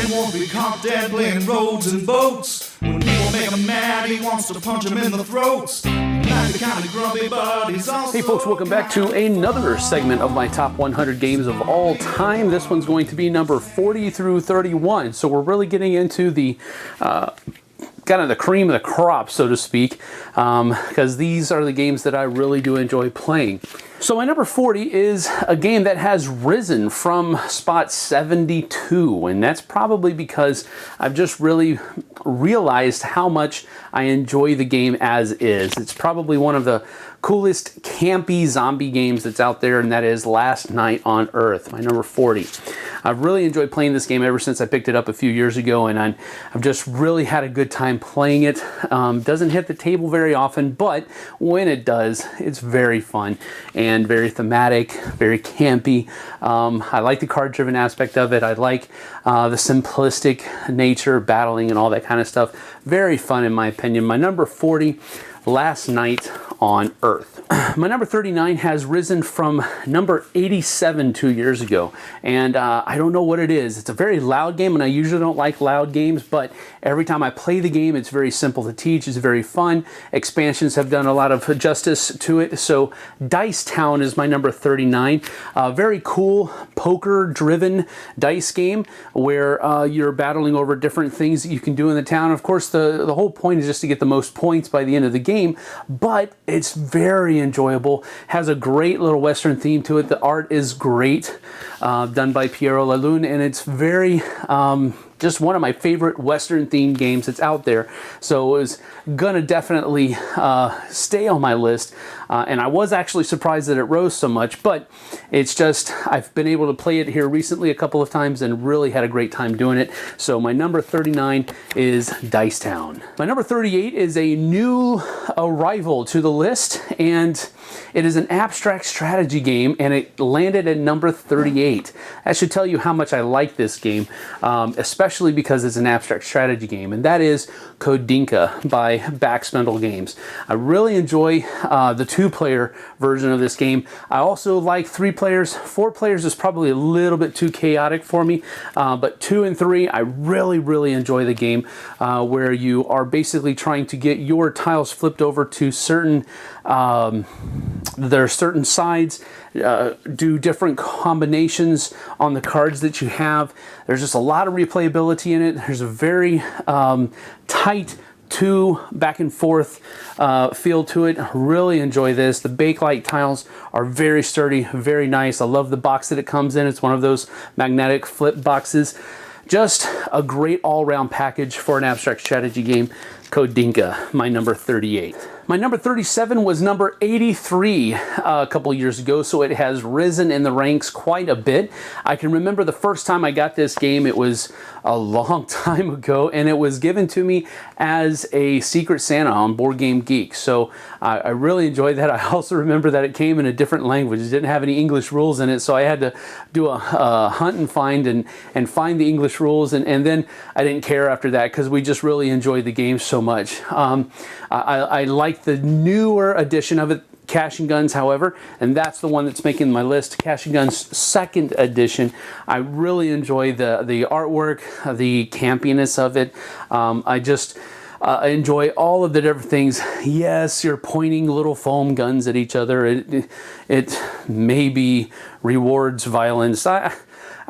He won't be caught dead playing roads and boats. When people make him mad, he wants to punch him in the throats. Not the kind of grumpy, but he's also... Hey folks, welcome back to another segment of my top 100 games of all time. This one's going to be number 40 through 31. So we're really getting into the kind of the cream of the crop, so to speak, because these are the games that I really do enjoy playing. So my number 40 is a game that has risen from spot 72, and that's probably because I've just really realized how much I enjoy the game as is. It's probably one of the coolest campy zombie games that's out there, and that is Last Night on Earth, my number 40. I've really enjoyed playing this game ever since I picked it up a few years ago, and I've just really had a good time playing it. Doesn't hit the table very often, but when it does, it's very fun and very thematic, very campy. I like the card-driven aspect of it. I like the simplistic nature, battling and all that kind of stuff. Very fun in my opinion. My number 40, Last Night on Earth. My number 39 has risen from number 87 2 years ago, and I don't know what it is. It's a very loud game, and I usually don't like loud games, but every time I play the game, it's very simple to teach. It's very fun. Expansions have done a lot of justice to it. So Dice Town is my number 39. Very cool poker-driven dice game where you're battling over different things that you can do in the town. Of course, the whole point is just to get the most points by the end of the game, but it's very enjoyable. Has a great little Western theme to it. The art is great, done by Piero Lalune, and it's very just one of my favorite Western themed games that's out there. So it was gonna definitely stay on my list. And I was actually surprised that it rose so much, but it's just, I've been able to play it here recently a couple of times and really had a great time doing it. So my number 39 is Dice Town. My number 38 is a new arrival to the list, and it is an abstract strategy game, and it landed at number 38. That should tell you how much I like this game, especially because it's an abstract strategy game, and that is Kodinka by Backspindle Games. I really enjoy the two-player version of this game. I also like 3 players. 4 players is probably a little bit too chaotic for me, but 2 and 3, I really enjoy the game, where you are basically trying to get your tiles flipped over to certain there are certain sides, do different combinations on the cards that you have. There's just a lot of replayability in it. There's a very tight back and forth feel to it. Really enjoy this. The Bakelite tiles are very sturdy, very nice. I love the box that it comes in. It's one of those magnetic flip boxes. Just a great all-around package for an abstract strategy game. Kodinka, my number 38. My number 37 was number 83 a couple years ago, so it has risen in the ranks quite a bit. I can remember the first time I got this game, it was a long time ago, and it was given to me as a Secret Santa on Board Game Geek, so I really enjoyed that. I also remember that it came in a different language. It didn't have any English rules in it, so I had to do a hunt and find and find the English rules, and then I didn't care after that because we just really enjoyed the game so much. I like the newer edition of it, Cash and Guns, however, and that's the one that's making my list. Cash and Guns 2nd edition. I really enjoy the artwork, the campiness of it. I just enjoy all of the different things. Yes, you're pointing little foam guns at each other. It maybe rewards violence.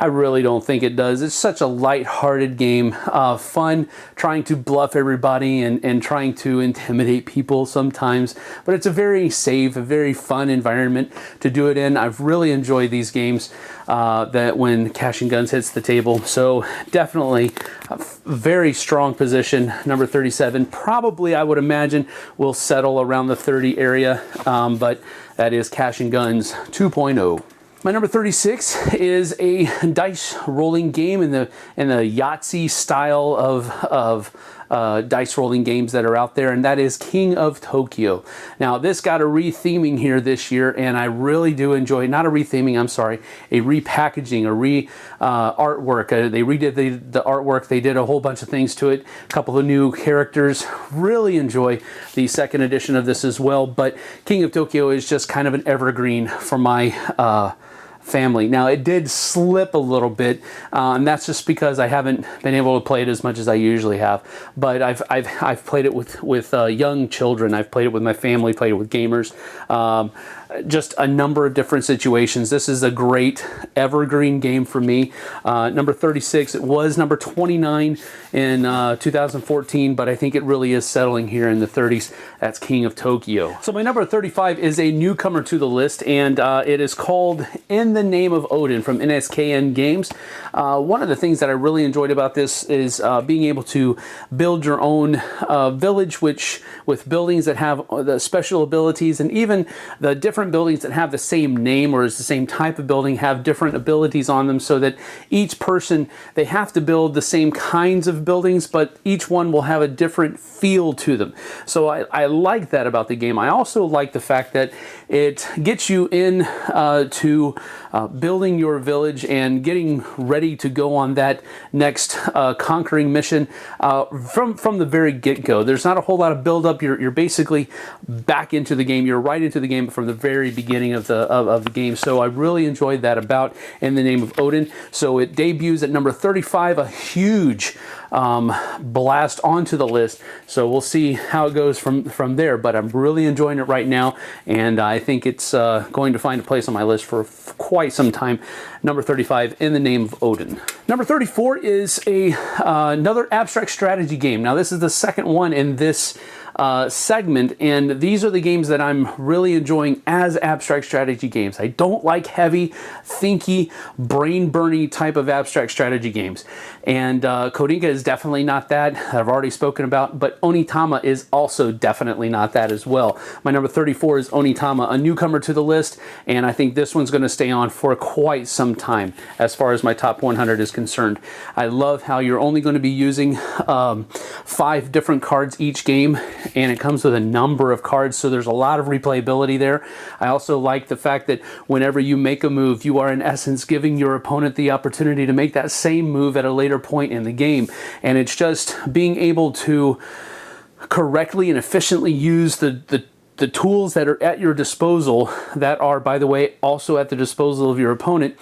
I really don't think it does. It's such a light-hearted game, fun, trying to bluff everybody and trying to intimidate people sometimes. But it's a very safe, a very fun environment to do it in. I've really enjoyed these games that when Cash and Guns hits the table. So definitely a very strong position, number 37. Probably, I would imagine, will settle around the 30 area, but that is Cash and Guns 2.0. My number 36 is a dice rolling game in the Yahtzee style of dice rolling games that are out there, and that is King of Tokyo. Now, this got a retheming here this year, and I really do enjoy, not a retheming, I'm sorry, a repackaging, a artwork. They redid the artwork. They did a whole bunch of things to it, a couple of new characters. Really enjoy the 2nd edition of this as well, but King of Tokyo is just kind of an evergreen for my family. Now, it did slip a little bit, and that's just because I haven't been able to play it as much as I usually have. But I've played it with young children. I've played it with my family, played it with gamers. Just a number of different situations. This is a great evergreen game for me. Number 36, it was number 29 in 2014, but I think it really is settling here in the 30s. That's King of Tokyo. So my number 35 is a newcomer to the list, and it is called In the Name of Odin from NSKN Games. One of the things that I really enjoyed about this is being able to build your own village, which with buildings that have the special abilities, and even the different buildings that have the same name or is the same type of building have different abilities on them, so that each person, they have to build the same kinds of buildings, but each one will have a different feel to them. So I like that about the game. I also like the fact that it gets you in to building your village and getting ready to go on that next conquering mission from the very get-go. There's not a whole lot of build-up. You're basically back into the game. You're right into the game from the very beginning of the game. So I really enjoyed that about In the Name of Odin. So it debuts at number 35, a huge blast onto the list. So we'll see how it goes from there. But I'm really enjoying it right now, and I think it's going to find a place on my list for quite some time. Number 35, In the Name of Odin. Number 34 is another abstract strategy game. Now, this is the second one in this segment, and these are the games that I'm really enjoying as abstract strategy games. I don't like heavy, thinky, brain-burny type of abstract strategy games. And Kodinka is definitely not that. I've already spoken about, but Onitama is also definitely not that as well. My number 34 is Onitama, a newcomer to the list, and I think this one's going to stay on for quite some time as far as my top 100 is concerned. I love how you're only going to be using 5 different cards each game, and it comes with a number of cards, so there's a lot of replayability there. I also like the fact that whenever you make a move, you are in essence giving your opponent the opportunity to make that same move at a later point in the game. And it's just being able to correctly and efficiently use the tools that are at your disposal, that are, by the way, also at the disposal of your opponent,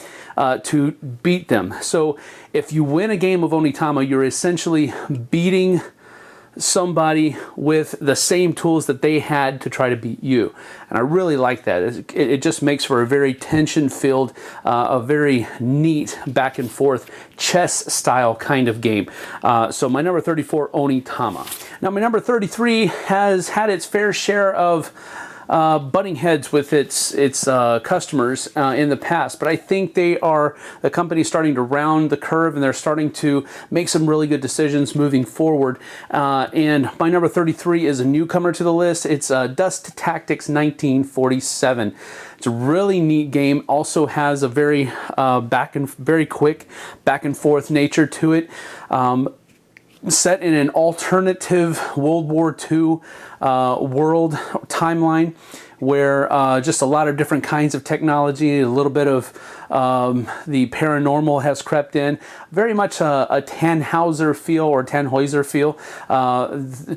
to beat them. So if you win a game of Onitama, you're essentially beating somebody with the same tools that they had to try to beat you. And I really like that. It just makes for a very tension-filled, a very neat back and forth chess style kind of game. So my number 34, Onitama. Now my number 33 has had its fair share of butting heads with its customers in the past, but I think the company's starting to round the curve, and they're starting to make some really good decisions moving forward. And my number 33 is a newcomer to the list. It's Dust Tactics 1947. It's a really neat game. Also has a very very quick back and forth nature to it. Set in an alternative World War II world timeline, where just a lot of different kinds of technology, a little bit of the paranormal has crept in. Very much a Tannhauser feel or Tannhäuser feel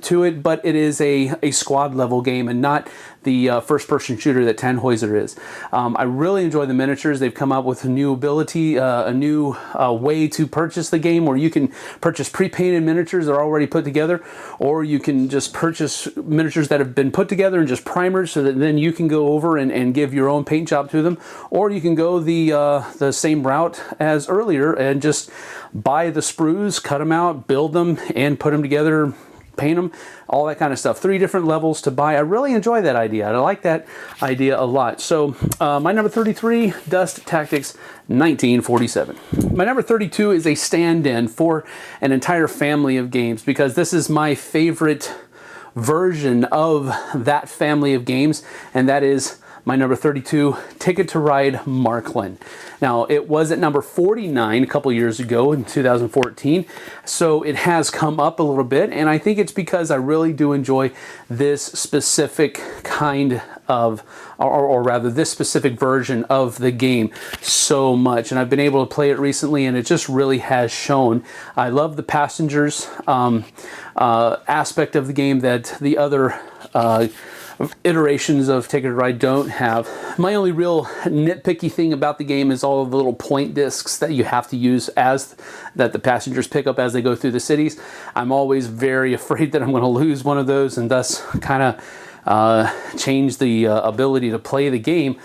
to it, but it is a squad level game and not the first-person shooter that Tannhäuser is. I really enjoy the miniatures. They've come up with a new ability, a new way to purchase the game, where you can purchase pre-painted miniatures that are already put together, or you can just purchase miniatures that have been put together and just primers, so that then you can go over and give your own paint job to them, or you can go the same route as earlier and just buy the sprues, cut them out, build them, and put them together, paint them, all that kind of stuff. 3 different levels to buy. I really enjoy that idea. I like that idea a lot. So my number 33, Dust Tactics 1947. My number 32 is a stand-in for an entire family of games, because this is my favorite version of that family of games, and that is my number 32, Ticket to Ride Markland. Now, it was at number 49 a couple years ago in 2014, so it has come up a little bit, and I think it's because I really do enjoy this specific kind of, or rather this specific version of the game so much, and I've been able to play it recently, and it just really has shown. I love the passengers aspect of the game that the other iterations of Ticket to Ride don't have. My only real nitpicky thing about the game is all of the little point discs that you have to use that the passengers pick up as they go through the cities. I'm always very afraid that I'm going to lose one of those and thus kind of change the ability to play the game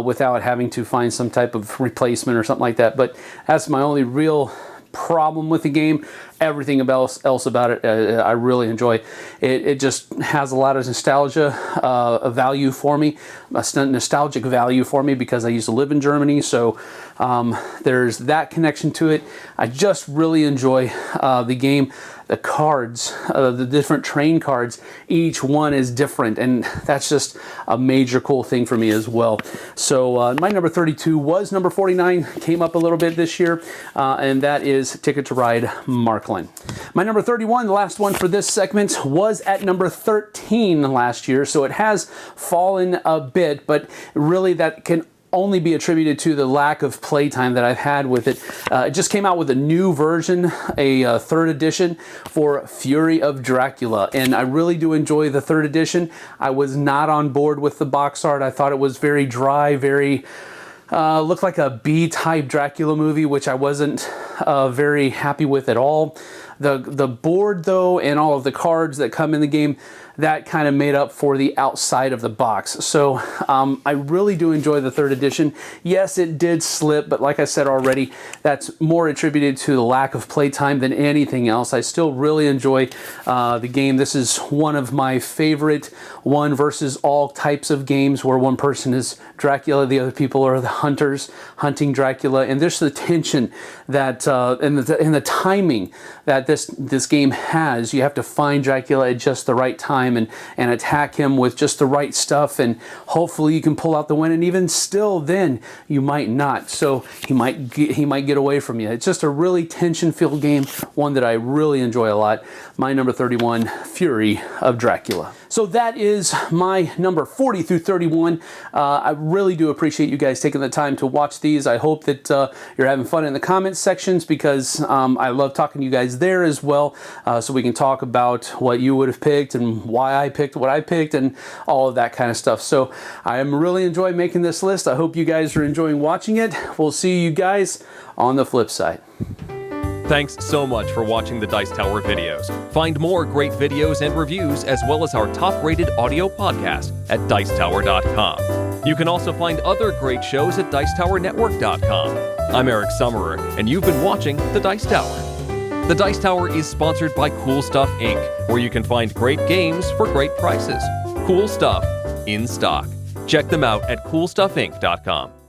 without having to find some type of replacement or something like that. But that's my only real problem with the game. Everything else about it I really enjoy. It just has a lot of nostalgia value for me, a nostalgic value for me because I used to live in Germany, so there's that connection to it. I just really enjoy the game. The cards, the different train cards, each one is different, and that's just a major cool thing for me as well. So my number 32 was number 49, came up a little bit this year, and that is Ticket to Ride Markland. My number 31, the last one for this segment, was at number 13 last year, so it has fallen a bit, but really that can only be attributed to the lack of playtime that I've had with it. It just came out with a new version, a third edition for Fury of Dracula, and I really do enjoy the third edition. I was not on board with the box art. I thought it was very dry, very looked like a B-type Dracula movie, which I wasn't very happy with at all. The board, though, and all of the cards that come in the game, that kind of made up for the outside of the box. So I really do enjoy the third edition. Yes, it did slip, but like I said already, that's more attributed to the lack of playtime than anything else. I still really enjoy the game. This is one of my favorite one versus all types of games where one person is Dracula, the other people are the hunters hunting Dracula, and there's the tension that and the timing that this game has. You have to find Dracula at just the right time and attack him with just the right stuff, and hopefully you can pull out the win, and even still then you might not, so he might get away from you. It's just a really tension-filled game, one that I really enjoy a lot. My number 31, Fury of Dracula. So that is my number 40 through 31. I really do appreciate you guys taking the time to watch these. I hope that you're having fun in the comments sections, because I love talking to you guys there as well, so we can talk about what you would have picked and why I picked what I picked and all of that kind of stuff. So I am really enjoying making this list. I hope you guys are enjoying watching it. We'll see you guys on the flip side. Thanks so much for watching the Dice Tower videos. Find more great videos and reviews, as well as our top-rated audio podcast at Dicetower.com. You can also find other great shows at Dicetowernetwork.com. I'm Eric Summerer, and you've been watching The Dice Tower. The Dice Tower is sponsored by Cool Stuff Inc., where you can find great games for great prices. Cool stuff in stock. Check them out at CoolStuffInc.com.